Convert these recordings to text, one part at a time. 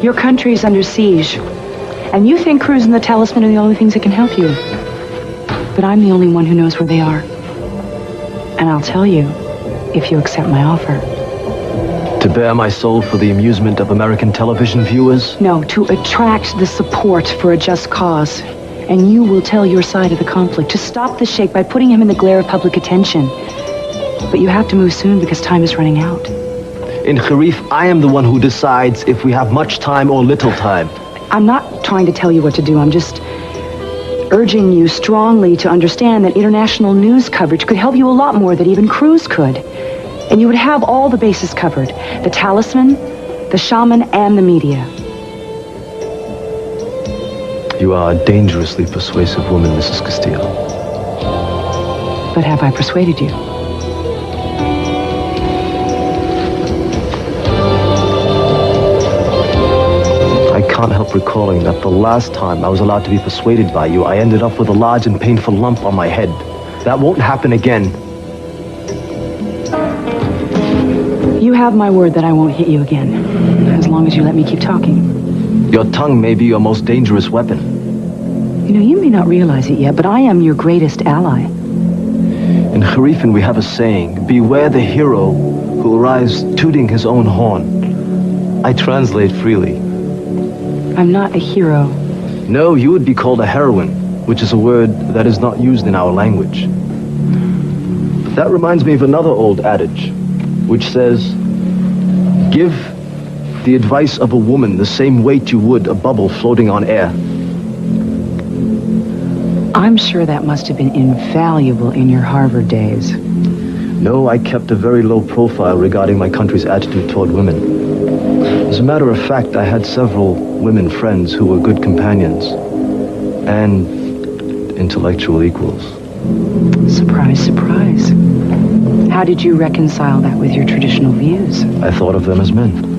Your country is under siege. And you think Cruz and the Talisman are the only things that can help you. But I'm the only one who knows where they are. And I'll tell you, if you accept my offer. To bare my soul for the amusement of American television viewers? No, to attract the support for a just cause. And you will tell your side of the conflict. To stop the Sheikh by putting him in the glare of public attention. But you have to move soon because time is running out. In Sharif, I am the one who decides if we have much time or little time. I'm not trying to tell you what to do. I'm just urging you strongly to understand that international news coverage could help you a lot more than even Cruz could. And you would have all the bases covered. The Talisman, the shaman, and the media. You are a dangerously persuasive woman, Mrs. Castillo. But have I persuaded you? I can't help recalling that the last time I was allowed to be persuaded by you, I ended up with a large and painful lump on my head. That won't happen again. You have my word that I won't hit you again, as long as you let me keep talking. Your tongue may be your most dangerous weapon. You know, you may not realize it yet, but I am your greatest ally. In Harifan, we have a saying, beware the hero who arrives tooting his own horn. I translate freely. I'm not a hero. No, you would be called a heroine, which is a word that is not used in our language. But that reminds me of another old adage, which says, give the advice of a woman the same weight you would a bubble floating on air. I'm sure that must have been invaluable in your Harvard days. No, I kept a very low profile regarding my country's attitude toward women. As a matter of fact, I had several women friends who were good companions and intellectual equals. Surprise, surprise. How did you reconcile that with your traditional views? I thought of them as men.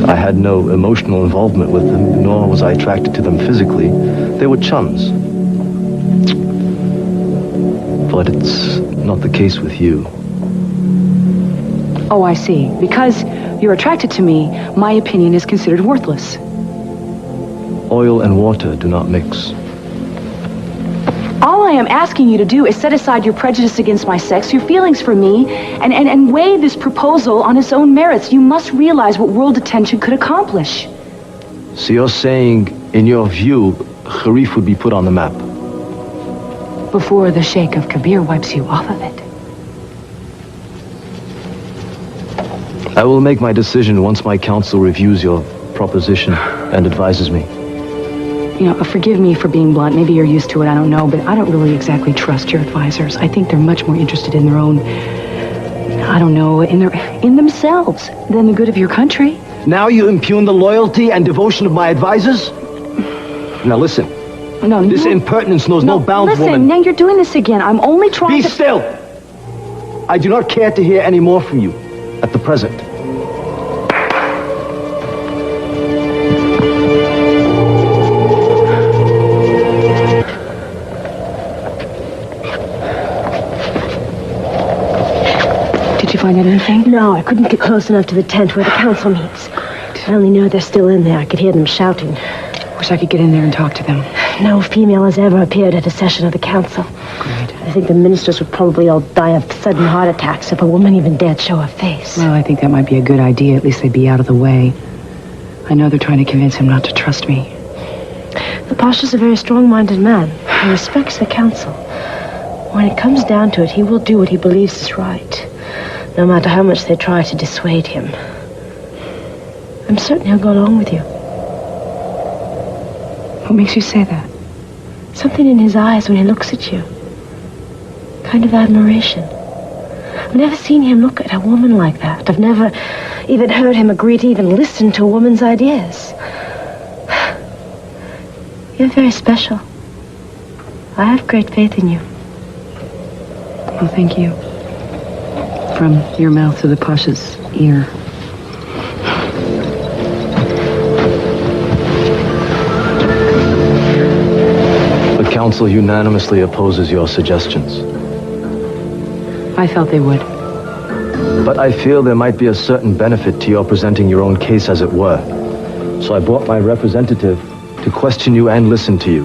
I had no emotional involvement with them, nor was I attracted to them physically. They were chums. But it's not the case with you. Oh, I see. Because you're attracted to me, my opinion is considered worthless. Oil and water do not mix. All I am asking you to do is set aside your prejudice against my sex, your feelings for me, and weigh this proposal on its own merits. You must realize what world attention could accomplish. So you're saying, in your view, Sharif would be put on the map? Before the Sheikh of Kabir wipes you off of it. I will make my decision once my council reviews your proposition and advises me. You know, forgive me for being blunt. Maybe you're used to it, I don't know, but I don't really exactly trust your advisors. I think they're much more interested in their own, I don't know, in themselves than the good of your country. Now you impugn the loyalty and devotion of my advisors? Now listen. No, this impertinence knows no bounds, listen, woman. now you're doing this again. I'm only trying to... Be still! I do not care to hear any more from you at the present. Did you find out anything? No, I couldn't get close enough to the tent where the council meets. Great. I only know they're still in there. I could hear them shouting. Wish I could get in there and talk to them. No female has ever appeared at a session of the council. Great. I think the ministers would probably all die of sudden heart attacks if a woman even dared show her face. Well, I think that might be a good idea. At least they'd be out of the way. I know they're trying to convince him not to trust me. The Pasha's a very strong-minded man. He respects the council. When it comes down to it, he will do what he believes is right, no matter how much they try to dissuade him. I'm certain he'll go along with you. What makes you say that? Something in his eyes when he looks at you. Kind of admiration. I've never seen him look at a woman like that. I've never even heard him agree to even listen to a woman's ideas. You're very special. I have great faith in you. Well, thank you. From your mouth to the Pasha's ear. The council unanimously opposes your suggestions. I felt they would. But I feel there might be a certain benefit to your presenting your own case, as it were. So I brought my representative to question you and listen to you.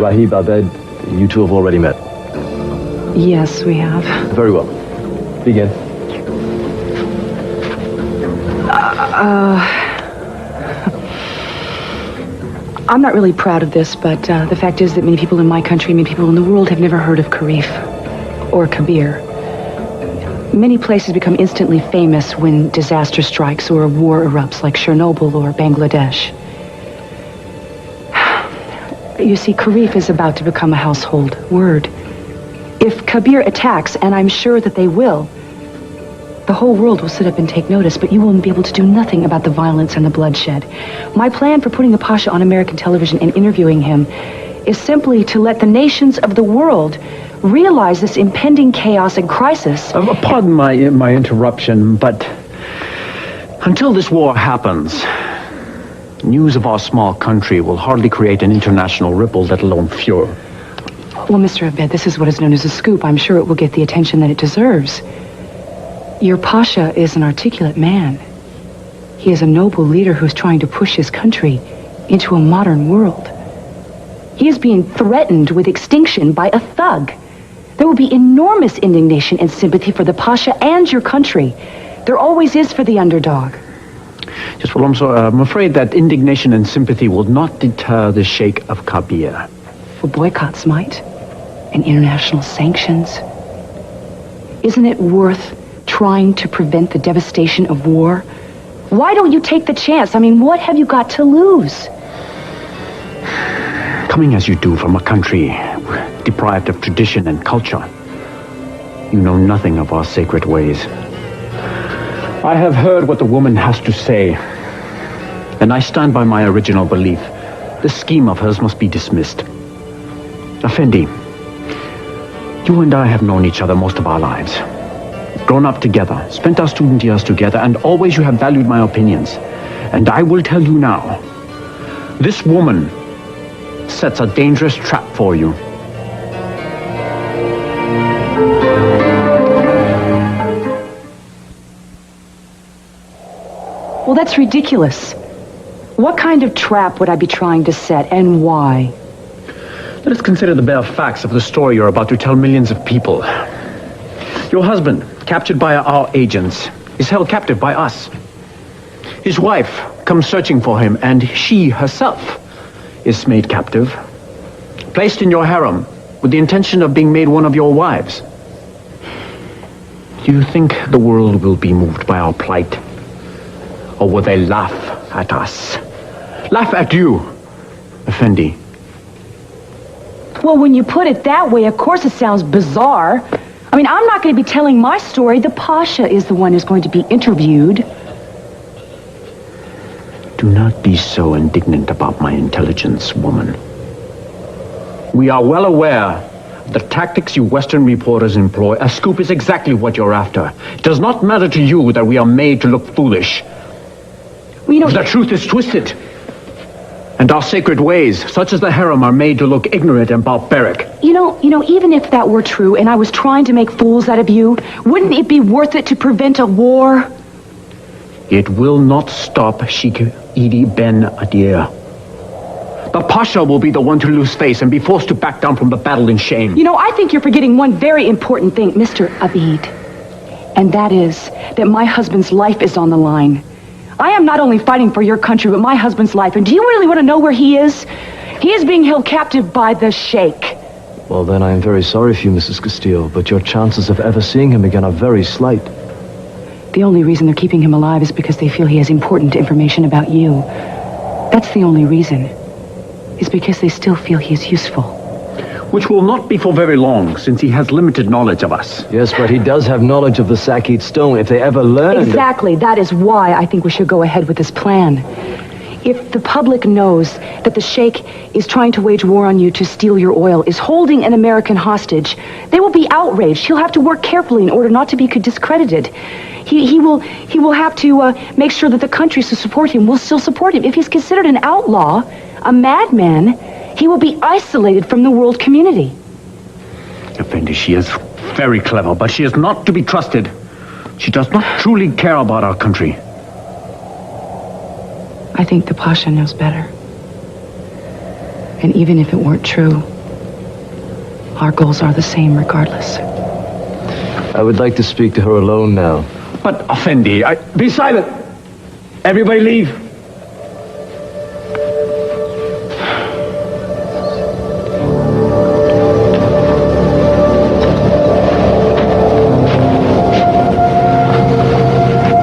Rahib, Abed, you two have already met. Yes, we have. Very well. Begin. I'm not really proud of this, but the fact is that many people in my country, many people in the world have never heard of Karif or Kabir. Many places become instantly famous when disaster strikes or a war erupts, like Chernobyl or Bangladesh. You see, Karif is about to become a household word. If Kabir attacks, and I'm sure that they will, the whole world will sit up and take notice, but you won't be able to do nothing about the violence and the bloodshed. My plan for putting the Pasha on American television and interviewing him is simply to let the nations of the world realize this impending chaos and crisis. Pardon my interruption, but until this war happens, news of our small country will hardly create an international ripple, let alone furor. Well, Mr. Abed, this is what is known as a scoop. I'm sure it will get the attention that it deserves. Your Pasha is an articulate man. He is a noble leader who's trying to push his country into a modern world. He is being threatened with extinction by a thug. There will be enormous indignation and sympathy for the Pasha and your country. There always is for the underdog. Yes, well, I'm afraid that indignation and sympathy will not deter the Sheikh of Kabir. For boycotts might, and international sanctions. Isn't it worth trying to prevent the devastation of war? Why don't you take the chance? I mean, what have you got to lose? Coming as you do from a country deprived of tradition and culture, you know nothing of our sacred ways. I have heard what the woman has to say, and I stand by my original belief. This scheme of hers must be dismissed. Effendi, you and I have known each other most of our lives. Grown up together, spent our student years together, and always you have valued my opinions. And I will tell you now, this woman sets a dangerous trap for you. Well, that's ridiculous. What kind of trap would I be trying to set, and why? Let us consider the bare facts of the story you're about to tell millions of people. Your husband, captured by our agents, is held captive by us. His wife comes searching for him, and she herself is made captive, placed in your harem with the intention of being made one of your wives. Do you think the world will be moved by our plight? Or will they laugh at us? Laugh at you, Effendi. Well, when you put it that way, of course it sounds bizarre. I mean, I'm not going to be telling my story. The Pasha is the one who's going to be interviewed. Do not be so indignant about my intelligence, woman. We are well aware of the tactics you Western reporters employ. A scoop is exactly what you're after. It does not matter to you that we are made to look foolish. Well, you know, the truth is twisted. And our sacred ways, such as the harem, are made to look ignorant and barbaric. You know, even if that were true and I was trying to make fools out of you, wouldn't it be worth it to prevent a war? It will not stop Sheikh Idi Ben Adir. The Pasha will be the one to lose face and be forced to back down from the battle in shame. You know, I think you're forgetting one very important thing, Mr. Abid. And that is that my husband's life is on the line. I am not only fighting for your country, but my husband's life. And do you really want to know where he is? He is being held captive by the Sheikh. Well, then I am very sorry for you, Mrs. Castillo, but your chances of ever seeing him again are very slight. The only reason they're keeping him alive is because they feel he has important information about you. That's the only reason. Is because they still feel he is useful. Which will not be for very long, since he has limited knowledge of us. Yes, but he does have knowledge of the Sakit stone. If they ever learn... Exactly. That is why I think we should go ahead with this plan. If the public knows that the Sheikh is trying to wage war on you to steal your oil, is holding an American hostage, they will be outraged. He'll have to work carefully in order not to be discredited. He will have to make sure that the countries who support him will still support him. If he's considered an outlaw, a madman, he will be isolated from the world community. Effendi, she is very clever, but she is not to be trusted. She does not truly care about our country. I think the Pasha knows better. And even if it weren't true, our goals are the same regardless. I would like to speak to her alone now. But, Effendi, be silent! Everybody leave!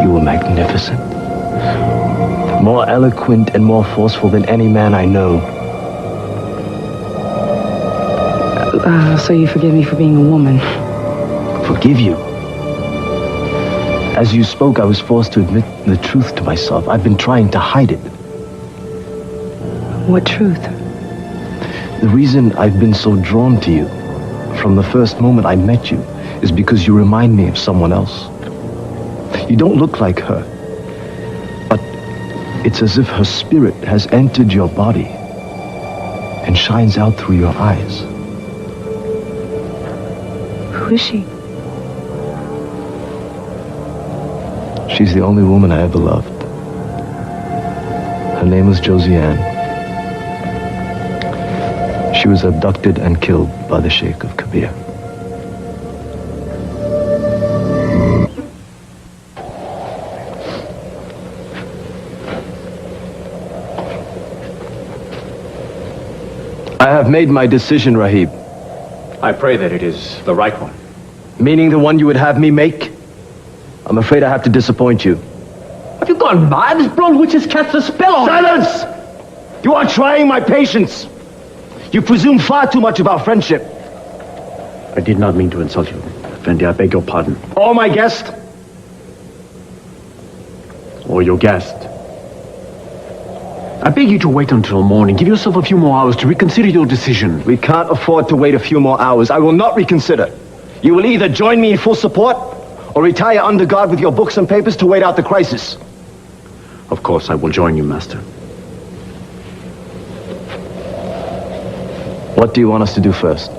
You were magnificent. More eloquent and more forceful than any man I know. So you forgive me for being a woman? Forgive you? As you spoke, I was forced to admit the truth to myself. I've been trying to hide it. What truth? The reason I've been so drawn to you from the first moment I met you is because you remind me of someone else. You don't look like her, but it's as if her spirit has entered your body and shines out through your eyes. Who is she? She's the only woman I ever loved. Her name was Josiane. She was abducted and killed by the Sheikh of Kabir. I have made my decision, Rahib. I pray that it is the right one. Meaning the one you would have me make? I'm afraid I have to disappoint you. Have you gone mad? This blonde witch has cast a spell on me. Silence! You are trying my patience. You presume far too much of our friendship. I did not mean to insult you, Effendi. I beg your pardon. Or my guest. Or your guest. I beg you to wait until morning. Give yourself a few more hours to reconsider your decision. We can't afford to wait a few more hours. I will not reconsider. You will either join me in full support or retire under guard with your books and papers to wait out the crisis. Of course, I will join you, Master. What do you want us to do first?